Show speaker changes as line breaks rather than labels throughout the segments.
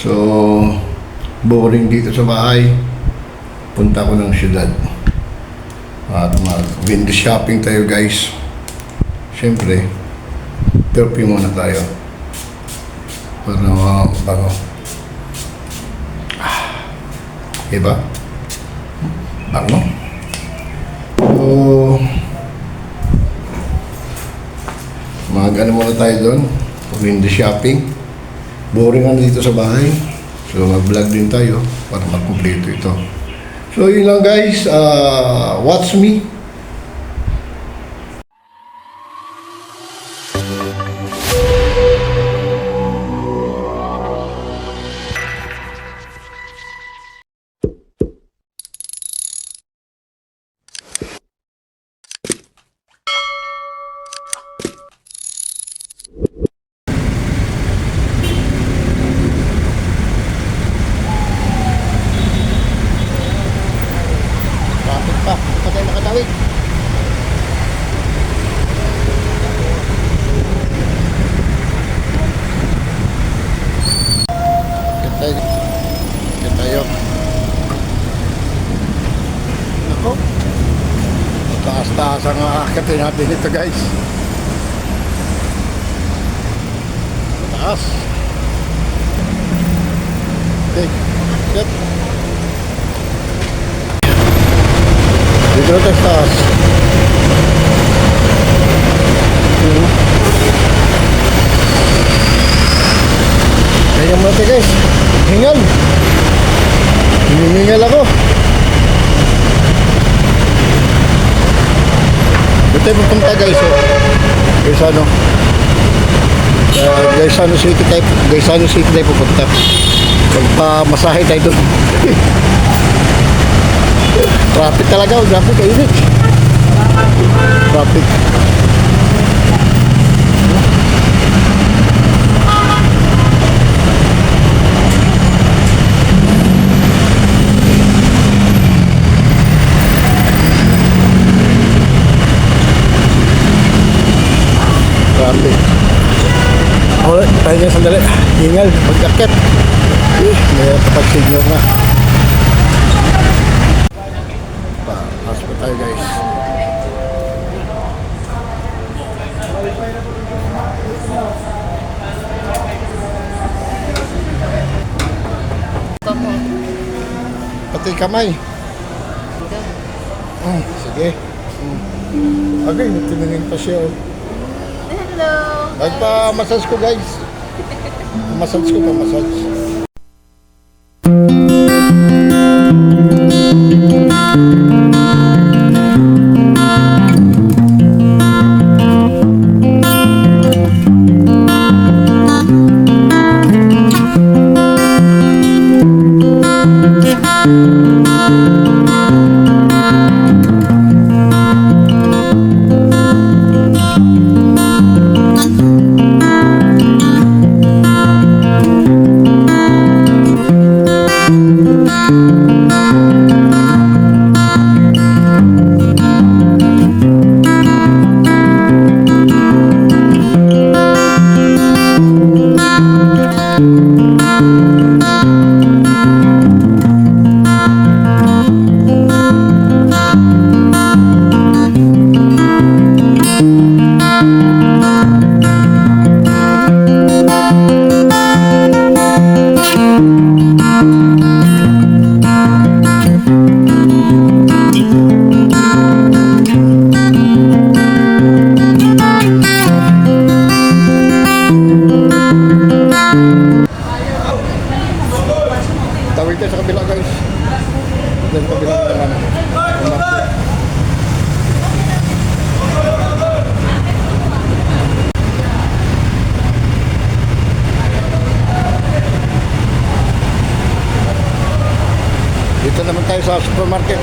So, boring dito sa bahay. Punta ko ng syudad. At mag-window shopping tayo, guys. Siyempre, perfume muna tayo. Para bago. Diba? Bango. So, mag-ano muna tayo doon. Window shopping. Boring ano dito sa bahay. So, mag-vlog din tayo para makumpleto ito. So, yun lang guys. Watch me. Patay makatawid. Yan tayo. Ako. Taas-taas ang aakatin natin ito, guys. Taas. Okay. Set. Dito na tayo sa taas. Ganyan mo natin guys. Hingal. Hiningal ako. Dito tayo pupunta guys. Gaisano. Gaisano City tayo pupunta. Magpamasahe tayo doon. Traffic talaga, traffic kayo init. Traffic. Traffic. Alright, tayo na sandali. Hingal, pag-jacket. May kapag-signal na. Pasok tayo guys. Pati kamay. Sige. Okay, tinangin pa siya.
Hello.
Nagpa-massage ko guys. Massage ko, pa-massage. Tawid tayo sa kabila guys. Dito kabila naman. Dito naman tayo sa supermarket.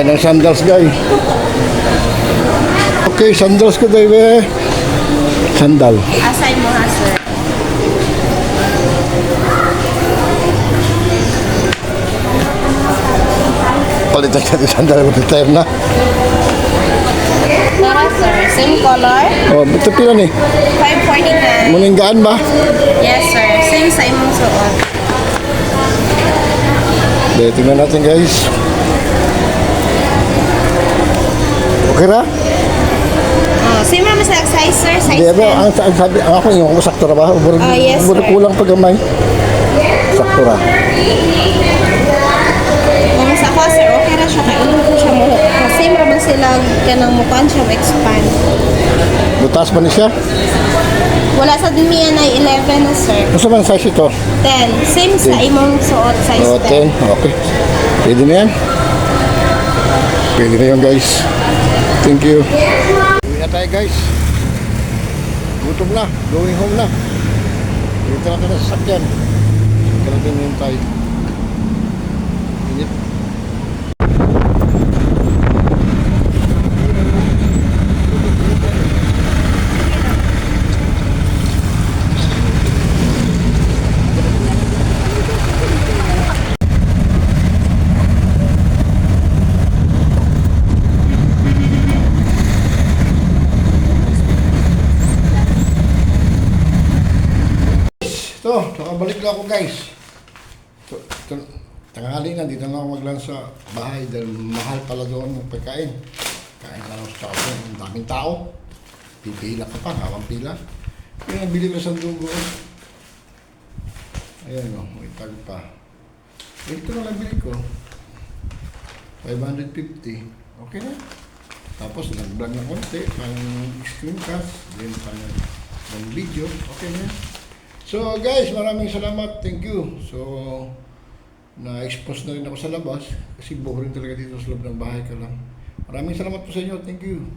Ng sandals guys. Okay, sandals ko tayo eh. Sandal.
Assign mo ha, sir.
Palitan natin sandal mo time na.
Tara sir, same color.
Oh, ito pila ni.
549.
Muninggaan ba?
Yes sir, same sa imong suot.
Okay, tingnan natin guys. Okay ra?
Same naman sa size sir, size
Hindi ba,
10.
ang sabi, ang ako yung sakto ra ba?
Yes, sir.
Kulang pa gamay. Sakto ra.
Kung sa ko sir, okay ra siya kay ulo ko siya mo. Same naman sila kanang mukuan siya expand.
Butas ba ni siya?
Wala sa dumiyan ay 11 na sir.
Gusto man size ito?
10. Same sa imong suot, size
Oh, 10.
10.
Okay. Pwede na yan. Pwede na yan guys. Thank you. Uwi na tayo guys. Gutom na. Going home na. Dito na tayo sa sasakyan. Kalating yun tayo. Init. Ito, nakabalik na ako guys. Ito, tanghali na, dito na ako mag-lunch sa bahay dahil mahal pala doon ng pagkain. Kain ka lang sa tao, ang daming tao. Pipila ka pa, habang pila. Kaya nabili ko sa dugo. Ayan o, may tag pa. Ito na lang bili ko. 550. Okay na. Tapos nag-vlog na konti, pang screencast, then pang video. Okay na. So guys, maraming salamat. Thank you. So, na-expose na rin ako sa labas kasi boring talaga dito sa loob ng bahay ka lang. Maraming salamat po sa inyo. Thank you.